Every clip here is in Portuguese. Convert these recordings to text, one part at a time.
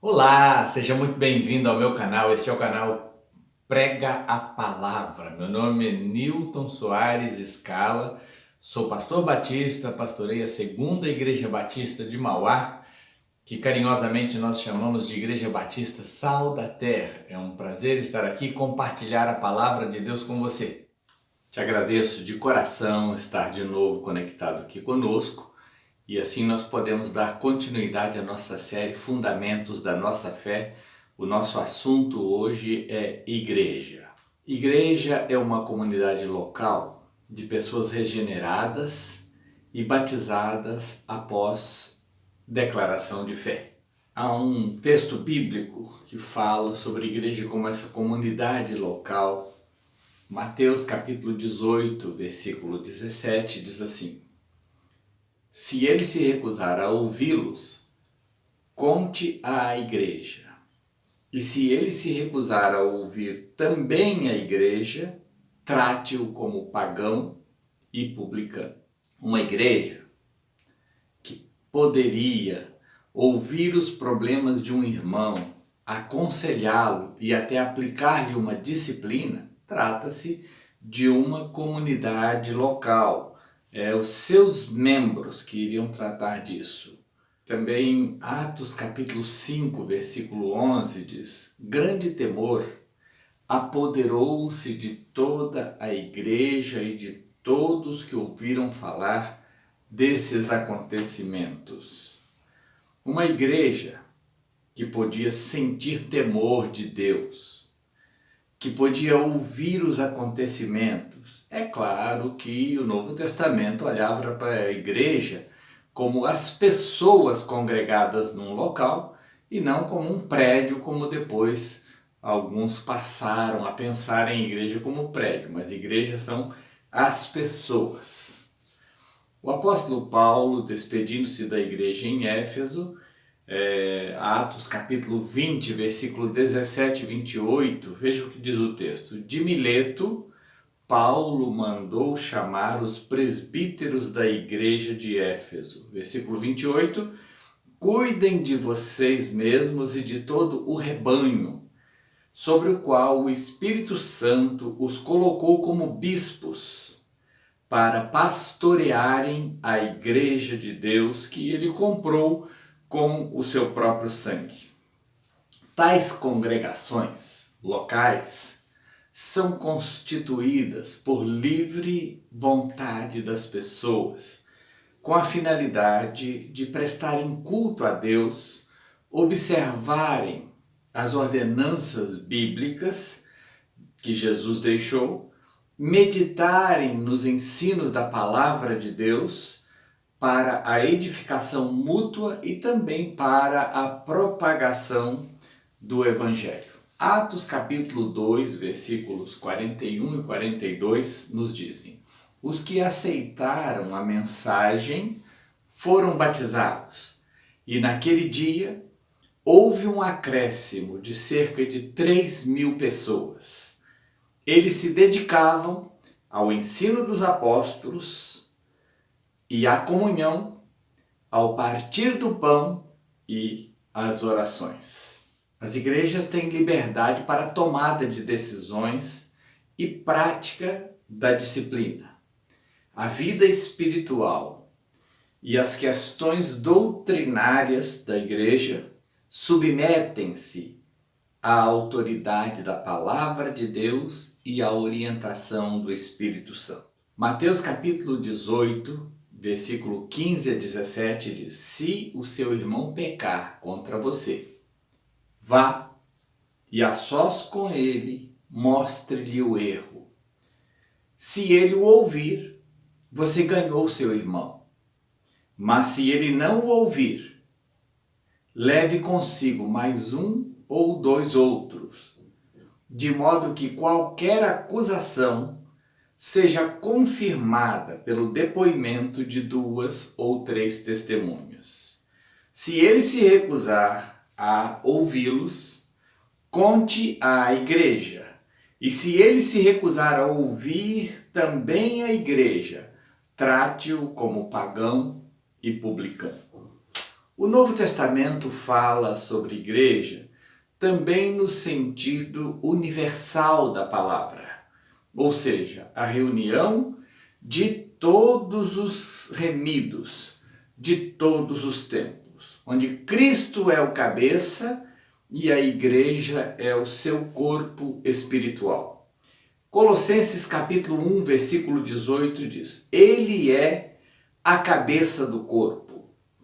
Olá, seja muito bem-vindo ao meu canal. Este é o canal Prega a Palavra. Meu nome é Newton Soares Scala, sou pastor batista, pastorei a Segunda Igreja Batista de Mauá, que carinhosamente nós chamamos de Igreja Batista Sal da Terra. É um prazer estar aqui e compartilhar a palavra de Deus com você. Te agradeço de coração estar de novo conectado aqui conosco. E assim nós podemos dar continuidade à nossa série Fundamentos da Nossa Fé. O nosso assunto hoje é igreja. Igreja é uma comunidade local de pessoas regeneradas e batizadas após declaração de fé. Há um texto bíblico que fala sobre a igreja como essa comunidade local. Mateus capítulo 18, versículo 17 diz assim: se ele se recusar a ouvi-los, conte à igreja. E se ele se recusar a ouvir também a igreja, trate-o como pagão e publicano. Uma igreja que poderia ouvir os problemas de um irmão, aconselhá-lo e até aplicar-lhe uma disciplina, trata-se de uma comunidade local. Os seus membros que iriam tratar disso. Também Atos capítulo 5, versículo 11 diz: grande temor apoderou-se de toda a igreja e de todos que ouviram falar desses acontecimentos. Uma igreja que podia sentir temor de Deus, que podia ouvir os acontecimentos. É claro que o Novo Testamento olhava para a igreja como as pessoas congregadas num local e não como um prédio, como depois alguns passaram a pensar em igreja como prédio, mas igrejas são as pessoas. O apóstolo Paulo, despedindo-se da igreja em Éfeso, Atos capítulo 20, versículo 17 e 28, veja o que diz o texto. De Mileto, Paulo mandou chamar os presbíteros da igreja de Éfeso. Versículo 28, cuidem de vocês mesmos e de todo o rebanho, sobre o qual o Espírito Santo os colocou como bispos, para pastorearem a igreja de Deus que ele comprou com o seu próprio sangue. Tais congregações locais são constituídas por livre vontade das pessoas, com a finalidade de prestarem culto a Deus, observarem as ordenanças bíblicas que Jesus deixou, meditarem nos ensinos da palavra de Deus, para a edificação mútua e também para a propagação do Evangelho. Atos capítulo 2, versículos 41 e 42 nos dizem: os que aceitaram a mensagem foram batizados, e naquele dia houve um acréscimo de cerca de 3.000 pessoas. Eles se dedicavam ao ensino dos apóstolos e à comunhão, ao partir do pão e às orações. As igrejas têm liberdade para a tomada de decisões e prática da disciplina. A vida espiritual e as questões doutrinárias da igreja submetem-se à autoridade da palavra de Deus e à orientação do Espírito Santo. Mateus capítulo 18, versículo 15 a 17 diz: se o seu irmão pecar contra você, vá e a sós com ele mostre-lhe o erro. Se ele o ouvir, você ganhou seu irmão. Mas se ele não o ouvir, leve consigo mais um ou dois outros, de modo que qualquer acusação seja confirmada pelo depoimento de 2 ou 3 testemunhas. Se ele se recusar a ouvi-los, conte à igreja. E se ele se recusar a ouvir também a igreja, trate-o como pagão e publicano. O Novo Testamento fala sobre igreja também no sentido universal da palavra, ou seja, a reunião de todos os remidos, de todos os tempos, onde Cristo é o cabeça e a igreja é o seu corpo espiritual. Colossenses capítulo 1, versículo 18 diz: Ele é a cabeça do corpo,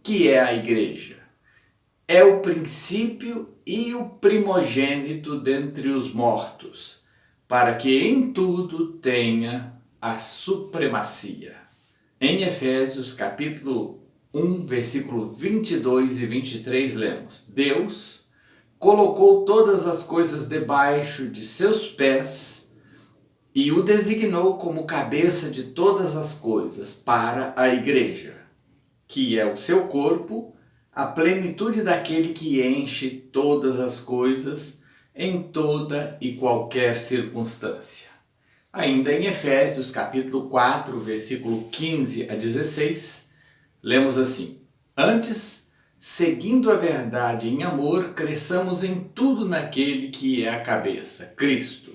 que é a igreja. É o princípio e o primogênito dentre os mortos, para que em tudo tenha a supremacia. Em Efésios capítulo 1, versículo 22 e 23 lemos: Deus colocou todas as coisas debaixo de seus pés e o designou como cabeça de todas as coisas para a igreja, que é o seu corpo, a plenitude daquele que enche todas as coisas em toda e qualquer circunstância. Ainda em Efésios capítulo 4, versículo 15 a 16, lemos assim: Antes, seguindo a verdade em amor, cresçamos em tudo naquele que é a cabeça, Cristo.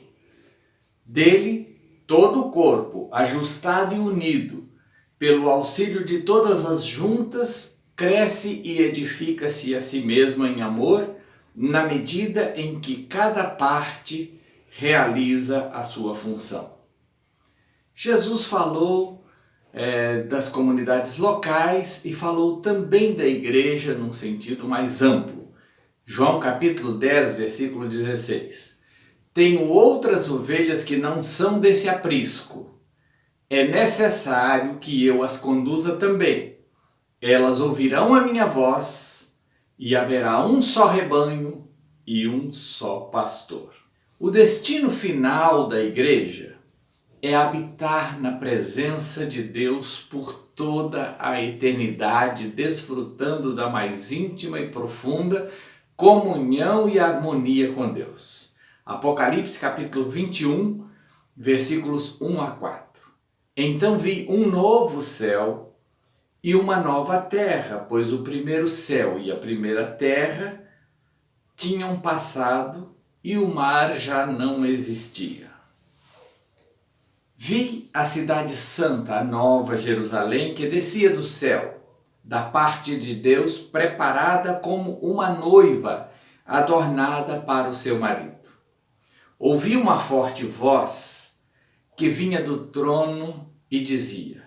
Dele, todo o corpo, ajustado e unido, pelo auxílio de todas as juntas, cresce e edifica-se a si mesmo em amor, na medida em que cada parte realiza a sua função. Jesus falou das comunidades locais e falou também da igreja num sentido mais amplo. João capítulo 10, versículo 16. Tenho outras ovelhas que não são desse aprisco. É necessário que eu as conduza também. Elas ouvirão a minha voz, e haverá um só rebanho e um só pastor. O destino final da igreja é habitar na presença de Deus por toda a eternidade, desfrutando da mais íntima e profunda comunhão e harmonia com Deus. Apocalipse capítulo 21, versículos 1 a 4. Então vi um novo céu e uma nova terra, pois o primeiro céu e a primeira terra tinham passado e o mar já não existia. Vi a cidade santa, a nova Jerusalém, que descia do céu, da parte de Deus, preparada como uma noiva, adornada para o seu marido. Ouvi uma forte voz que vinha do trono e dizia: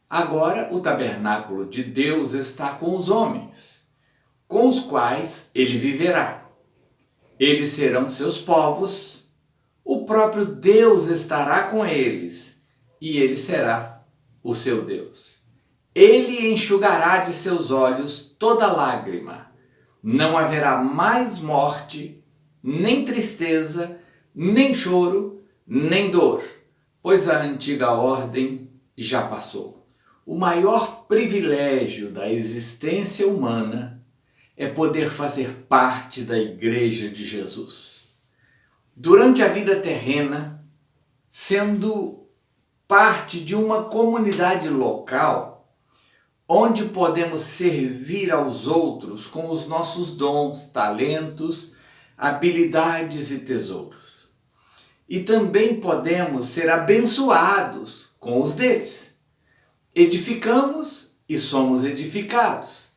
Agora o tabernáculo de Deus está com os homens, com os quais ele viverá. Eles serão seus povos, o próprio Deus estará com eles, e ele será o seu Deus. Ele enxugará de seus olhos toda lágrima. Não haverá mais morte, nem tristeza, nem choro, nem dor, pois a antiga ordem já passou. O maior privilégio da existência humana é poder fazer parte da Igreja de Jesus. Durante a vida terrena, sendo parte de uma comunidade local, onde podemos servir aos outros com os nossos dons, talentos, habilidades e tesouros. E também podemos ser abençoados com os deles. Edificamos e somos edificados.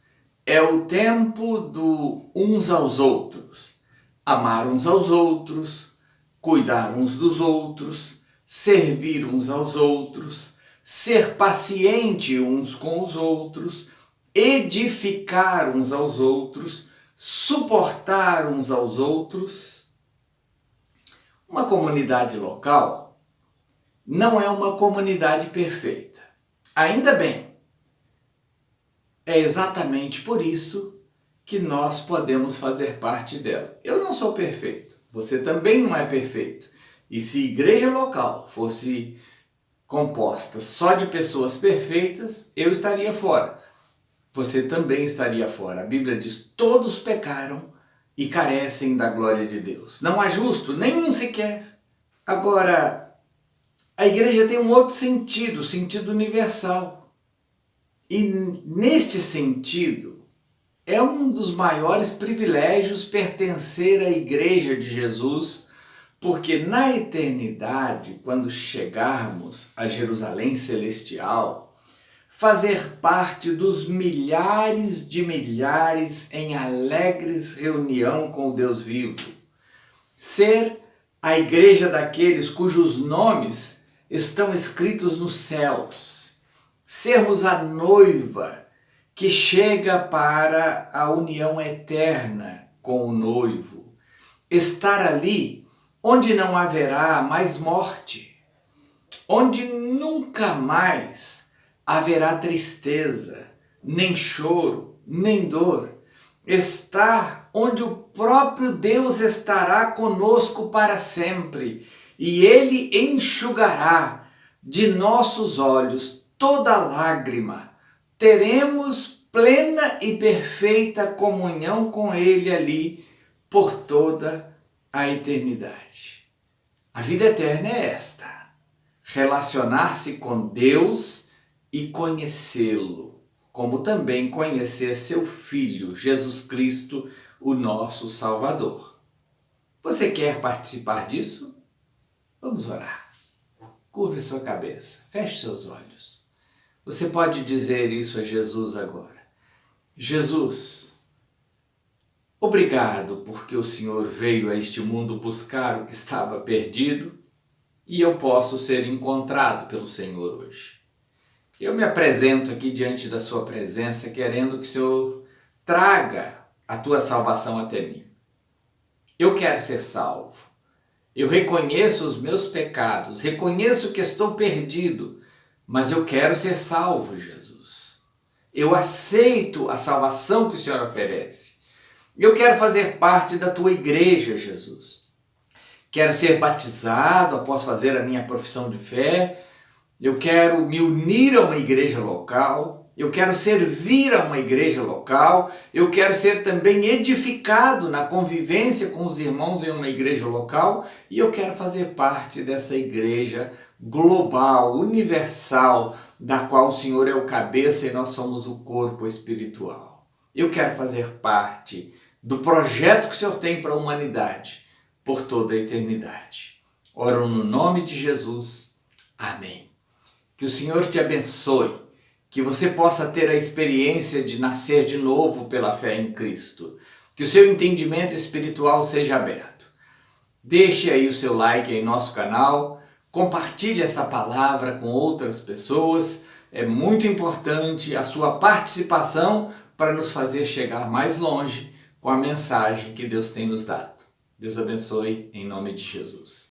É o tempo do uns aos outros. Amar uns aos outros, cuidar uns dos outros, servir uns aos outros, ser paciente uns com os outros, edificar uns aos outros, suportar uns aos outros. Uma comunidade local não é uma comunidade perfeita. Ainda bem, é exatamente por isso que nós podemos fazer parte dela. Eu não sou perfeito, você também não é perfeito. E se igreja local fosse composta só de pessoas perfeitas, eu estaria fora. Você também estaria fora. A Bíblia diz: todos pecaram e carecem da glória de Deus. Não há justo, nenhum sequer. Agora, a igreja tem um outro sentido, sentido universal. E neste sentido, é um dos maiores privilégios pertencer à Igreja de Jesus, porque na eternidade, quando chegarmos a Jerusalém Celestial, fazer parte dos milhares de milhares em alegres reunião com o Deus vivo, ser a igreja daqueles cujos nomes estão escritos nos céus, sermos a noiva que chega para a união eterna com o noivo, estar ali onde não haverá mais morte, onde nunca mais haverá tristeza, nem choro, nem dor, estar onde o próprio Deus estará conosco para sempre e Ele enxugará de nossos olhos toda lágrima. Teremos plena e perfeita comunhão com Ele ali por toda a eternidade. A vida eterna é esta: relacionar-se com Deus e conhecê-lo, como também conhecer seu Filho, Jesus Cristo, o nosso Salvador. Você quer participar disso? Vamos orar. Curve sua cabeça, feche seus olhos. Você pode dizer isso a Jesus agora. Jesus, obrigado porque o Senhor veio a este mundo buscar o que estava perdido e eu posso ser encontrado pelo Senhor hoje. Eu me apresento aqui diante da sua presença querendo que o Senhor traga a tua salvação até mim. Eu quero ser salvo. Eu reconheço os meus pecados, reconheço que estou perdido, mas eu quero ser salvo, Jesus. Eu aceito a salvação que o Senhor oferece. Eu quero fazer parte da tua igreja, Jesus. Quero ser batizado após fazer a minha profissão de fé. Eu quero me unir a uma igreja local. Eu quero servir a uma igreja local. Eu quero ser também edificado na convivência com os irmãos em uma igreja local. E eu quero fazer parte dessa igreja global, universal, da qual o Senhor é o cabeça e nós somos o corpo espiritual. Eu quero fazer parte do projeto que o Senhor tem para a humanidade por toda a eternidade. Oro no nome de Jesus. Amém. Que o Senhor te abençoe, que você possa ter a experiência de nascer de novo pela fé em Cristo, que o seu entendimento espiritual seja aberto. Deixe aí o seu like em nosso canal, compartilhe essa palavra com outras pessoas, é muito importante a sua participação para nos fazer chegar mais longe com a mensagem que Deus tem nos dado. Deus abençoe em nome de Jesus.